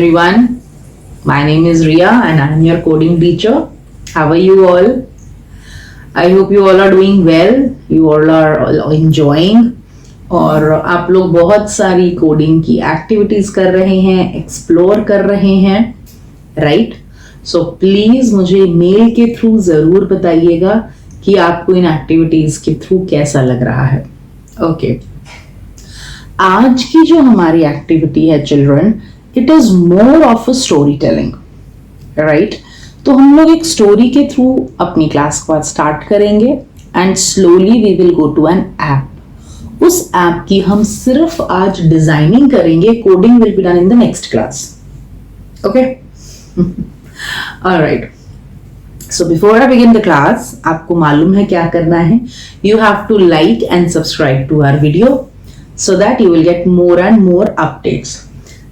everyone. My name is Ria and I am your coding teacher. How are you all? I hope you all are doing well. You all are enjoying. और आप लोग बहुत सारी coding की activities कर रहे हैं, explore कर रहे हैं, राइट? सो प्लीज मुझे मेल के थ्रू जरूर बताइएगा कि आपको इन एक्टिविटीज के थ्रू कैसा लग रहा है. ओके, आज की जो हमारी एक्टिविटी है children, it is more of a story telling, right? तो हम लोग एक स्टोरी के थ्रू अपनी क्लास को आज स्टार्ट करेंगे and slowly we will go to an app. उस ऐप की हम सिर्फ आज डिजाइनिंग करेंगे. Coding will be done in the next class. Okay, alright. So before I begin the class, आपको मालूम है क्या करना है. You have to like and subscribe to our video so that you will get more and more updates.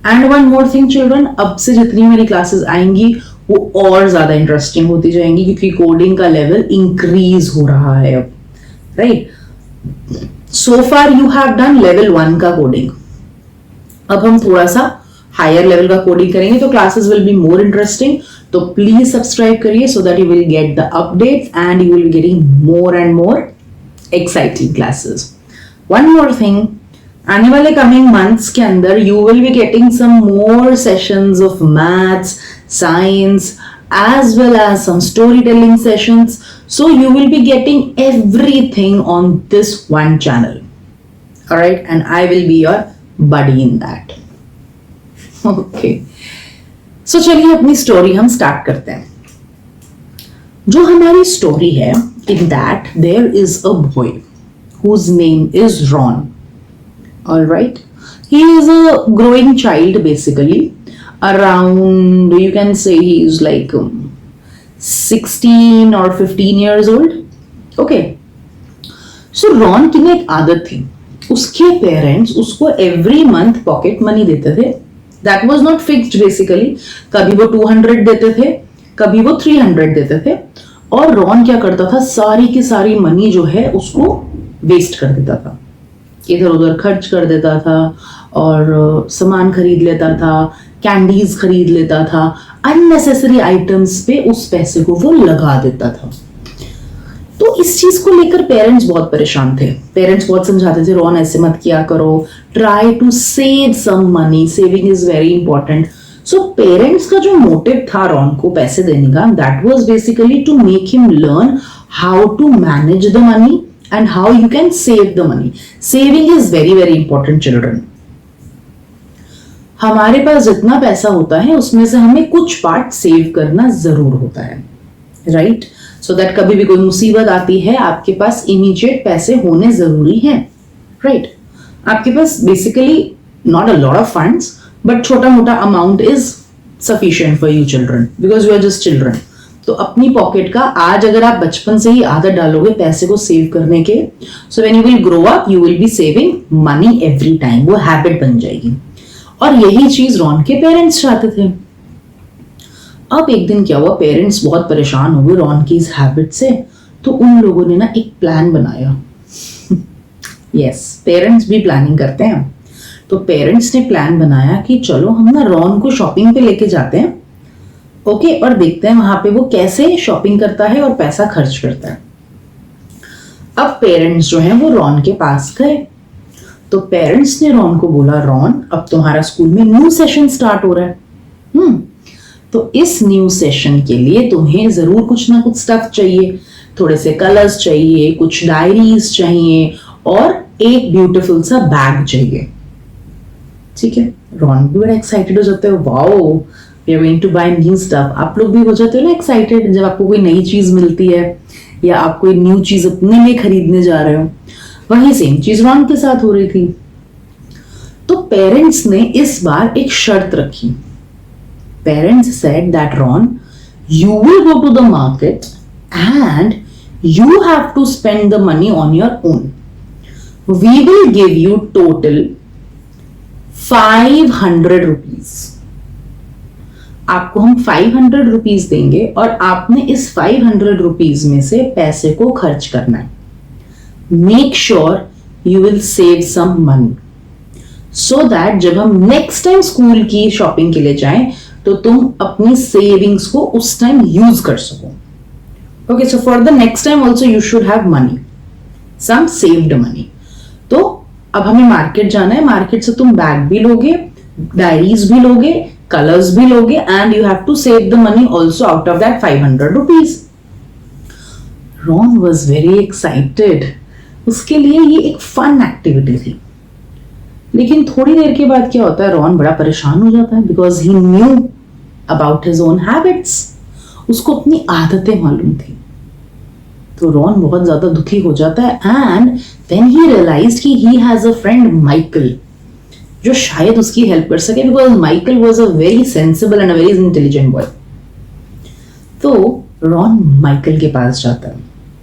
And one more thing children, अब से जितनी मेरी क्लासेस आएंगी वो और ज्यादा इंटरेस्टिंग होती जाएंगी क्योंकि कोडिंग का लेवल इंक्रीज हो रहा है अब, right? So far you have done level 1 का कोडिंग. अब हम थोड़ा सा हायर लेवल का कोडिंग करेंगे तो classes will be more interesting. तो प्लीज सब्सक्राइब करिए so that you will get the updates and you will be getting more and more exciting classes. One more thing, आने वाले कमिंग मंथ्स के अंदर you will be getting some more sessions of maths, science as well as some storytelling sessions. So you will be getting everything on this one channel. Alright, and I will be your buddy in that. Okay. So चलिए अपनी story हम start करते हैं. जो हमारी story है, in that there is a boy whose name is Ron. Alright, he is a growing child basically. Around, you can say he is like 16 or 15 years old. Okay. So Ron की ना एक आदत थी. उसके parents उसको every month pocket money देते थे. That was not fixed basically. कभी वो 200 देते थे, कभी वो 300 देते थे. और रॉन क्या करता था, सारी की सारी मनी जो है उसको वेस्ट कर देता था, इधर उधर खर्च कर देता था और सामान खरीद लेता था, कैंडीज खरीद लेता था, अननेसेसरी आइटम्स पे उस पैसे को वो लगा देता था. तो इस चीज को लेकर पेरेंट्स बहुत परेशान थे. पेरेंट्स बहुत समझाते थे, रॉन ऐसे मत किया करो, try to save some money, saving is very important. So parents का जो मोटिव था रॉन को पैसे देने का, that was basically to make him learn how to manage the money and how you can save the money. Saving is very very important children. हमारे पास जितना पैसा होता है उसमें से हमें कुछ पार्ट सेव करना जरूर होता है, राइट? सो दैट कभी भी कोई मुसीबत आती है आपके पास इमीडिएट पैसे होने जरूरी हैं, राइट? आपके पास basically not a lot of funds but छोटा मोटा amount is sufficient for you children because you are just children. तो अपनी पॉकेट का आज अगर आप बचपन से ही आदत डालोगे पैसे को सेव करने के, so when you will grow up you will B saving money every time. वो हैबिट बन जाएगी. और यही चीज रॉन के पेरेंट्स चाहते थे. अब एक दिन क्या हुआ, पेरेंट्स बहुत परेशान हो गए रॉन की इस हैबिट से. तो उन लोगों ने ना एक प्लान बनाया. यस, पेरेंट्स भी प्लानिंग करते हैं. तो पेरेंट्स ने प्लान बनाया कि चलो हम ना रॉन को शॉपिंग पे लेके जाते हैं, ओके, और देखते हैं वहां पे वो कैसे शॉपिंग करता है और पैसा खर्च करता है. अब पेरेंट्स जो हैं वो रॉन के पास गए. तो पेरेंट्स ने रॉन को बोला, रॉन अब तुम्हारा स्कूल में न्यू सेशन स्टार्ट हो रहा है. तो इस न्यू सेशन के लिए तुम्हें जरूर कुछ ना कुछ स्टफ चाहिए, थोड़े से कलर्स चाहिए, कुछ डायरीज चाहिए और एक ब्यूटीफुल सा बैग चाहिए. ठीक है, रॉन भी बड़ा एक्साइटेड हो जाते हो, wow we are going to buy new stuff. आप लोग भी हो जाते हो ना एक्साइटेड जब आपको कोई नई चीज मिलती है या आप कोई न्यू चीज अपने लिए खरीदने जा रहे हो. वही सेम चीज रॉन के साथ हो रही थी. तो पेरेंट्स ने इस बार एक शर्त रखी. Parents said that Ron, you will go to the market and you have to spend the money on your own. We will give you total 500 rupees. आपको हम 500 रुपीज देंगे और आपने इस 500 रुपीज में से पैसे को खर्च करना है. Make sure you will save some money. So that जब हम नेक्स्ट टाइम स्कूल की शॉपिंग के लिए जाएं तो तुम अपनी सेविंग्स को उस टाइम यूज कर सको. Okay, so for the next time also you should have money, some saved money. तो अब हमें मार्केट जाना है. मार्केट से तुम बैग भी लोगे, डायरीज भी लोगे, कलर्स भी लोगे, and you have to save the money also out of that 500 rupees. Ron was very excited. उसके लिए ये एक फन एक्टिविटी थी. लेकिन थोड़ी देर के बाद क्या होता है, रॉन बड़ा परेशान हो जाता है, because he knew about his own habits. उसको अपनी आदतें मालूम थी. तो रॉन बहुत ज्यादा दुखी हो जाता है. एंड देन ही रियलाइज्ड कि he has a friend Michael, जो शायद उसकी हेल्प कर सके, because Michael was a very sensible and a very intelligent boy. तो रॉन माइकल के पास जाता है.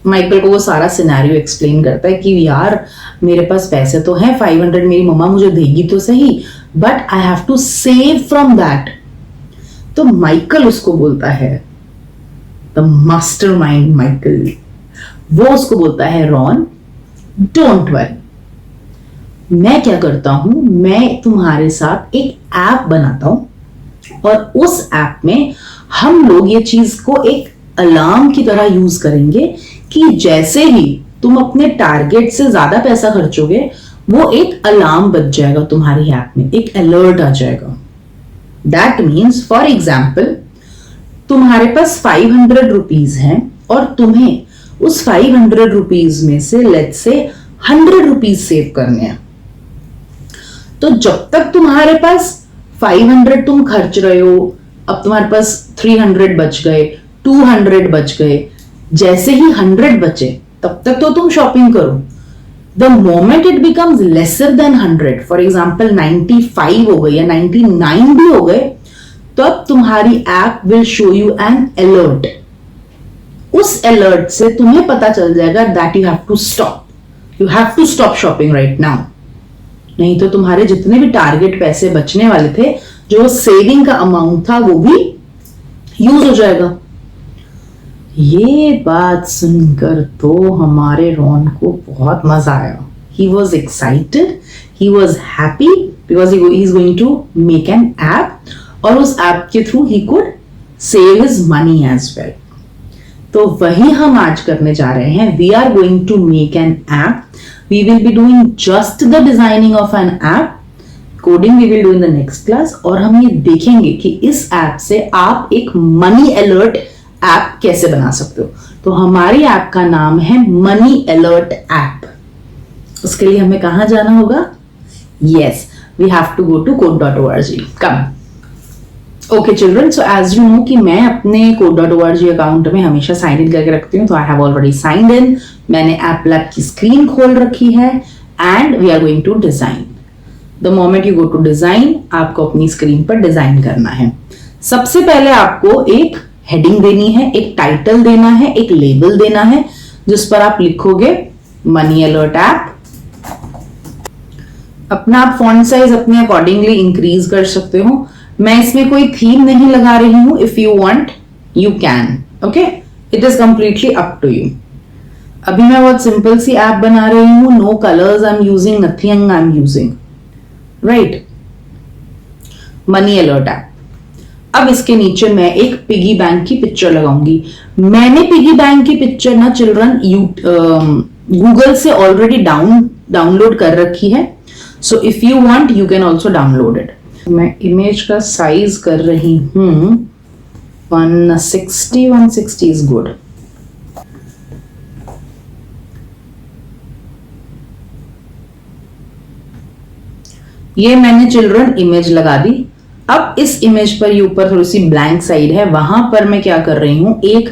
माइकल को वो सारा सिनेरियो एक्सप्लेन करता है कि यार मेरे पास पैसे तो हैं 500, मेरी मम्मा मुझे देगी तो सही, but I have to save from that. तो माइकल उसको बोलता है, द मास्टरमाइंड माइकल, वो उसको बोलता है, रॉन डोंट वरी, मैं क्या करता हूं, मैं तुम्हारे साथ एक ऐप बनाता हूं और उस ऐप में हम लोग ये चीज को एक अलार्म की तरह यूज करेंगे कि जैसे ही तुम अपने टारगेट से ज्यादा पैसा खर्चोगे वो एक अलार्म बज जाएगा तुम्हारी ऐप में, एक अलर्ट आ जाएगा. दैट मीन्स फॉर एग्जाम्पल तुम्हारे पास 500 रुपीज हैं और तुम्हें उस 500 रुपीज में से लेट्स से 100 रुपीज सेव करने हैं. तो जब तक तुम्हारे पास 500 तुम खर्च रहे हो, अब तुम्हारे पास 300 बच गए, 200 बच गए, जैसे ही 100 बचे तब तक तो तुम शॉपिंग करो. The moment it becomes lesser than 100, for example 95 हो गए या 99 भी हो गए, तब तुम्हारी app will show you an alert. उस अलर्ट से तुम्हें पता चल जाएगा that you have to stop shopping right now. नहीं तो तुम्हारे जितने भी टारगेट पैसे बचने वाले थे, जो सेविंग का अमाउंट था, वो भी यूज हो जाएगा. ये बात सुनकर तो हमारे रॉन को बहुत मजा आया. He was excited, he was happy because he is going to make an app, और उस ऐप के through he could save his money as well. तो वही हम आज करने जा रहे हैं. We are going to make an app. We will be doing just the designing of an app. Coding we will do in the next class. और हम ये देखेंगे कि इस ऐप से आप एक मनी अलर्ट ऐप कैसे बना सकते हो. तो हमारी ऐप का नाम है मनी अलर्ट ऐप. उसके लिए हमें कहां जाना होगा? Yes, we have to go to code.org. Come. Okay children, so as you know कि मैं अपने code.org अकाउंट में हमेशा साइन इन करके रखती हूँ. तो I have already signed in. मैंने ऐप लैब की स्क्रीन खोल रखी है and we are going to design. The moment you go to design, आपको अपनी स्क्रीन पर डिजाइन करना है. सबसे पहले आपको एक हेडिंग देनी है, एक टाइटल देना है, एक लेबल देना है, जिस पर आप लिखोगे मनी अलर्ट ऐप. अपना आप फॉन्ट साइज अपने अकॉर्डिंगली इंक्रीज कर सकते हो. मैं इसमें कोई थीम नहीं लगा रही हूं. If you want you can. Okay, it is completely up to you. अभी मैं बहुत सिंपल सी ऐप बना रही हूं. No colours I am using, nothing I am using. Right, money alert app. अब इसके नीचे मैं एक पिगी बैंक की पिक्चर लगाऊंगी. मैंने पिगी बैंक की पिक्चर ना चिल्ड्रन गूगल से ऑलरेडी डाउनलोड कर रखी है. So if you want you can also download it. मैं इमेज का साइज कर रही हूं 160 इज गुड. ये मैंने चिल्ड्रन इमेज लगा दी. अब इस इमेज पर ये ऊपर थोड़ी सी ब्लैंक साइड है, वहां पर मैं क्या कर रही हूं, एक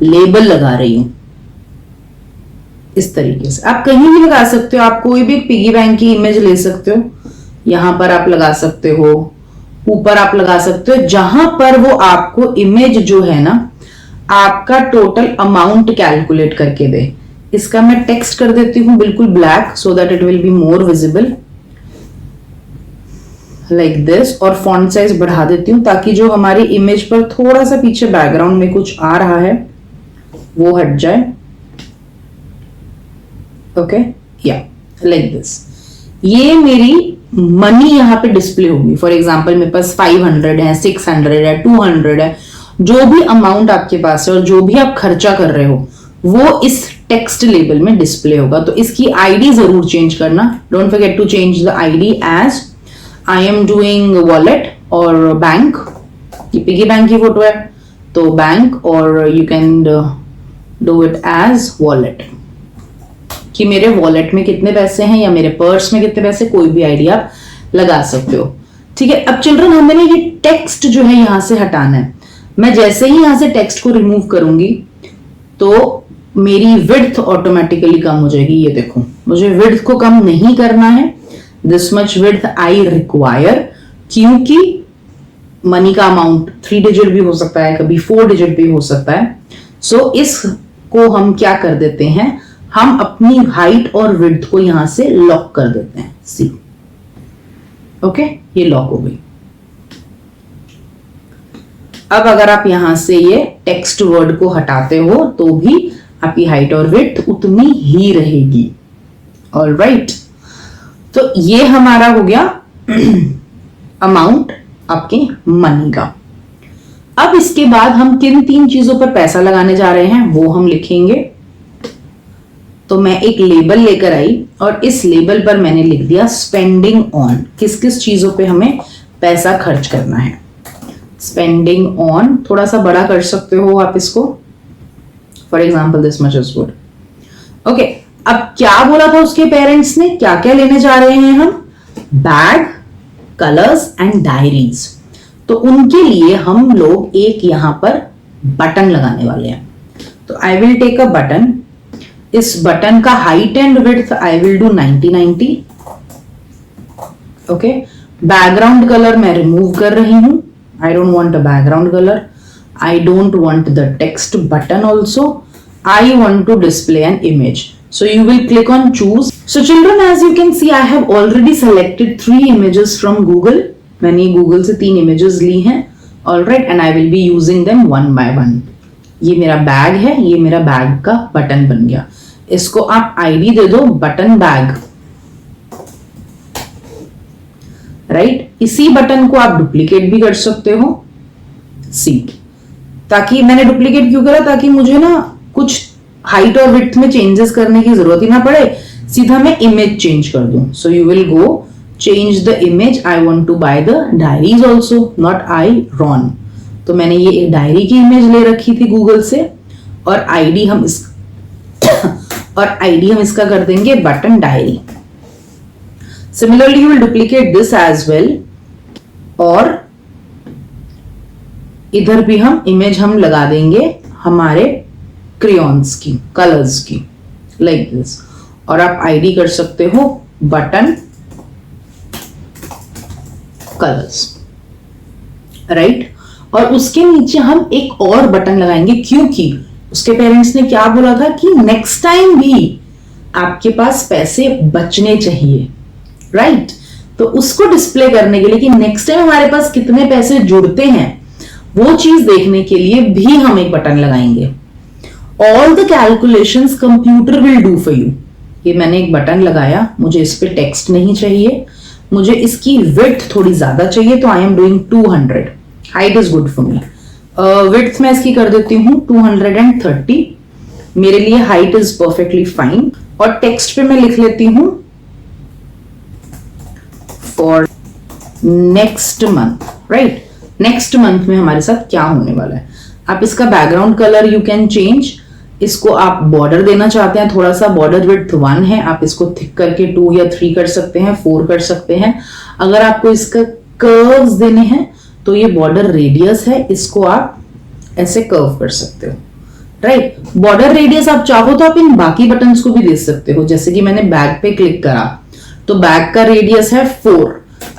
लेबल लगा रही हूं इस तरीके से. आप कहीं भी लगा सकते हो. आप कोई भी पिगी बैंक की इमेज ले सकते हो. यहां पर आप लगा सकते हो, ऊपर आप लगा सकते हो, जहां पर वो आपको इमेज जो है ना आपका टोटल अमाउंट कैलकुलेट करके दे. इसका मैं टेक्स्ट कर देती हूं बिल्कुल black, so that it will be more visible like this. और फॉन्ट साइज बढ़ा देती हूं ताकि जो हमारी इमेज पर थोड़ा सा पीछे बैकग्राउंड में कुछ आ रहा है वो हट जाए. ओके, या लाइक दिस. ये मेरी मनी यहाँ पे डिस्प्ले होगी। फॉर एग्जाम्पल मेरे पास 500 है, 600 है, 200 है, जो भी अमाउंट आपके पास है और जो भी आप खर्चा कर रहे हो वो इस टेक्स्ट लेबल में डिस्प्ले होगा। तो इसकी आईडी जरूर चेंज करना। Don't forget to change the ID as I am doing wallet और बैंक। ये पिगी बैंक की फोटो है तो बैंक, और you can do it as wallet, कि मेरे वॉलेट में कितने पैसे हैं या मेरे पर्स में कितने पैसे, कोई भी आईडी आप लगा सकते हो। ठीक है, अब चिल्ड्रन हमें ना ये टेक्स्ट जो है यहां से हटाना है। मैं जैसे ही यहां से टेक्स्ट को रिमूव करूंगी तो मेरी विड्थ ऑटोमेटिकली कम हो जाएगी। ये देखो, मुझे विड्थ को कम नहीं करना है, this much width I require, क्योंकि मनी का अमाउंट 3 डिजिट भी हो सकता है, कभी 4 डिजिट भी हो सकता है। सो इसको हम क्या कर देते हैं, हम अपनी हाइट और विड्थ को यहां से लॉक कर देते हैं। सी, ओके, ये लॉक हो गई। अब अगर आप यहां से ये टेक्स्ट वर्ड को हटाते हो तो भी आपकी हाइट और विड्थ उतनी ही रहेगी। ऑलराइट, तो ये हमारा हो गया अमाउंट आपके मनी का। अब इसके बाद हम किन 3 चीजों पर पैसा लगाने जा रहे हैं वो हम लिखेंगे। तो मैं एक लेबल लेकर आई और इस लेबल पर मैंने लिख दिया स्पेंडिंग ऑन। किस किस चीजों पे हमें पैसा खर्च करना है। स्पेंडिंग ऑन, थोड़ा सा बड़ा कर सकते हो आप इसको, for example this much is good. Okay, अब क्या बोला था उसके पेरेंट्स ने, क्या क्या लेने जा रहे हैं हम, बैग, कलर्स एंड डायरीज। तो उनके लिए हम लोग एक यहां पर बटन लगाने वाले हैं। तो I will take a button, इस बटन का height and width I will do 90-90। Okay, background colour मैं रिमूव कर रही हूं, I don't want a background colour, I don't want the text button also. I want to display an image. So you will click on choose. So children, as you can see, I have already selected 3 images from Google. मैंने Google से 3 images ली हैं. Alright, and I will be using them one by one. ये मेरा bag है, ये मेरा bag का button बन गया। इसको आप आईडी दे दो बटन बैग। राइट, इसी बटन को आप डुप्लीकेट भी कर सकते हो। सी, ताकि मैंने डुप्लीकेट क्यों करा, ताकि मुझे ना कुछ हाइट और विड्थ में चेंजेस करने की जरूरत ही ना पड़े, सीधा मैं इमेज चेंज कर दूं। So you will go change the image. I want to buy the diaries also, not I Ron. तो मैंने ये एक डायरी की इमेज ले रखी थी गूगल से, और आईडी हम इसका कर देंगे button diary. Similarly you will duplicate this as well, और इधर भी हम इमेज हम लगा देंगे हमारे क्रेयॉन्स की, कलर्स की, लाइक दिस। और आप आईडी कर सकते हो बटन कलर्स, राइट। और उसके नीचे हम एक और बटन लगाएंगे, क्योंकि उसके पेरेंट्स ने क्या बोला था कि नेक्स्ट टाइम भी आपके पास पैसे बचने चाहिए, राइट। तो उसको डिस्प्ले करने के लिए कि नेक्स्ट टाइम हमारे पास कितने पैसे जुड़ते हैं, वो चीज देखने के लिए भी हम एक बटन लगाएंगे। All the calculations computer will do for you. ये मैंने एक बटन लगाया, मुझे इस पे टेक्स्ट नहीं चाहिए, मुझे इसकी विड्थ थोड़ी ज्यादा चाहिए, तो आई am doing 200। Height is good for me. Width मैं इसकी कर देती हूँ 230। मेरे लिए हाइट इज परफेक्टली फाइन। और टेक्स्ट पे मैं लिख लेती हूं for next month, right. Next month में हमारे साथ क्या होने वाला है। आप इसका background colour you can change. इसको आप बॉर्डर देना चाहते हैं, थोड़ा सा बॉर्डर विड्थ 1 है, आप इसको थिक करके 2 या 3 कर सकते हैं, 4 कर सकते हैं। अगर आपको इसका कर्व्स देने हैं तो ये बॉर्डर रेडियस है, इसको आप ऐसे कर्व कर सकते हो, राइट। बॉर्डर रेडियस आप चाहो तो आप इन बाकी बटन्स को भी दे सकते हो। जैसे कि मैंने बैग पे क्लिक करा तो बैग का रेडियस है 4,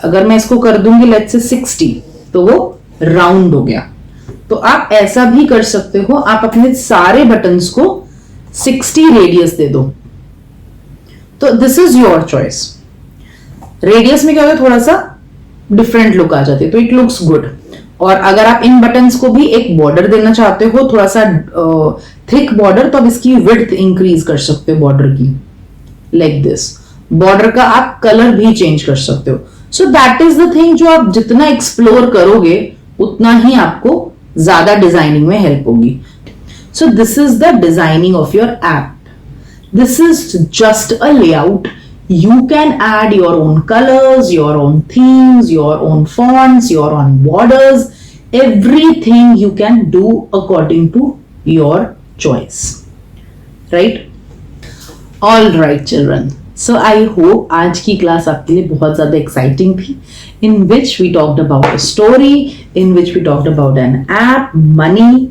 अगर मैं इसको कर दूंगी लेट्स से 60 तो वो राउंड हो गया। तो आप ऐसा भी कर सकते हो, आप अपने सारे बटन्स को 60 रेडियस दे दो। तो this is your choice. Radius में क्या होता है, थोड़ा सा डिफरेंट लुक आ जाती है, तो इट लुक्स गुड। और अगर आप इन बटन्स को भी एक बॉर्डर देना चाहते हो, थोड़ा सा थिक बॉर्डर, तो आप इसकी विड्थ इंक्रीज कर सकते हो बॉर्डर की, लाइक दिस। बॉर्डर का आप कलर भी चेंज कर सकते हो. So that is the thing, जो आप जितना एक्सप्लोर करोगे उतना ही आपको ज्यादा डिजाइनिंग में हेल्प होगी. So this is the designing of your app. This is just a layout. You can add your own colors, your own themes, your own fonts, your own borders. Everything you can do according to your choice. Right? All right, children. So I hope आज की class आपके लिए बहुत ज़्यादा exciting थी, in which we talked about a story, in which we talked about an app, money,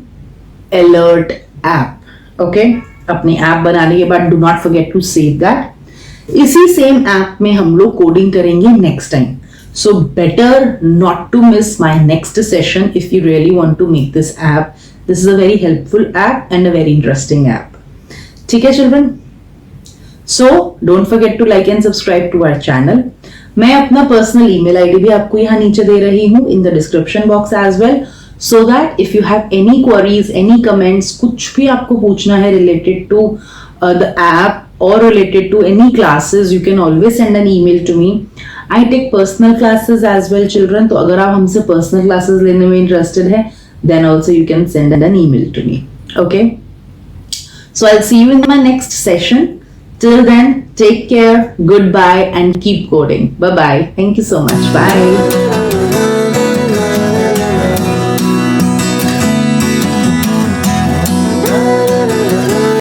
alert app. Okay? अपने app बनाने के बाद do not forget to save that. इसी सेम ऐप में हम लोग कोडिंग करेंगे next time. So better not to miss my next session if you really want to make this app. This is a very helpful app and a very interesting app. ठीक है children? So don't forget to like and subscribe to our channel. मैं अपना personal email ID भी आपको यहाँ नीचे दे रही हूँ in the description box as well, so that if you have any queries, any comments, कुछ भी आपको पूछना है related to the app or related to any classes, you can always send an email to me. I take personal classes as well, children. तो अगर आप हमसे personal classes लेने में interested है, then also you can send an email to me. Okay? So I'll see you in my next session. Till then, take care, goodbye, and keep coding. Bye bye. Thank you so much. Bye.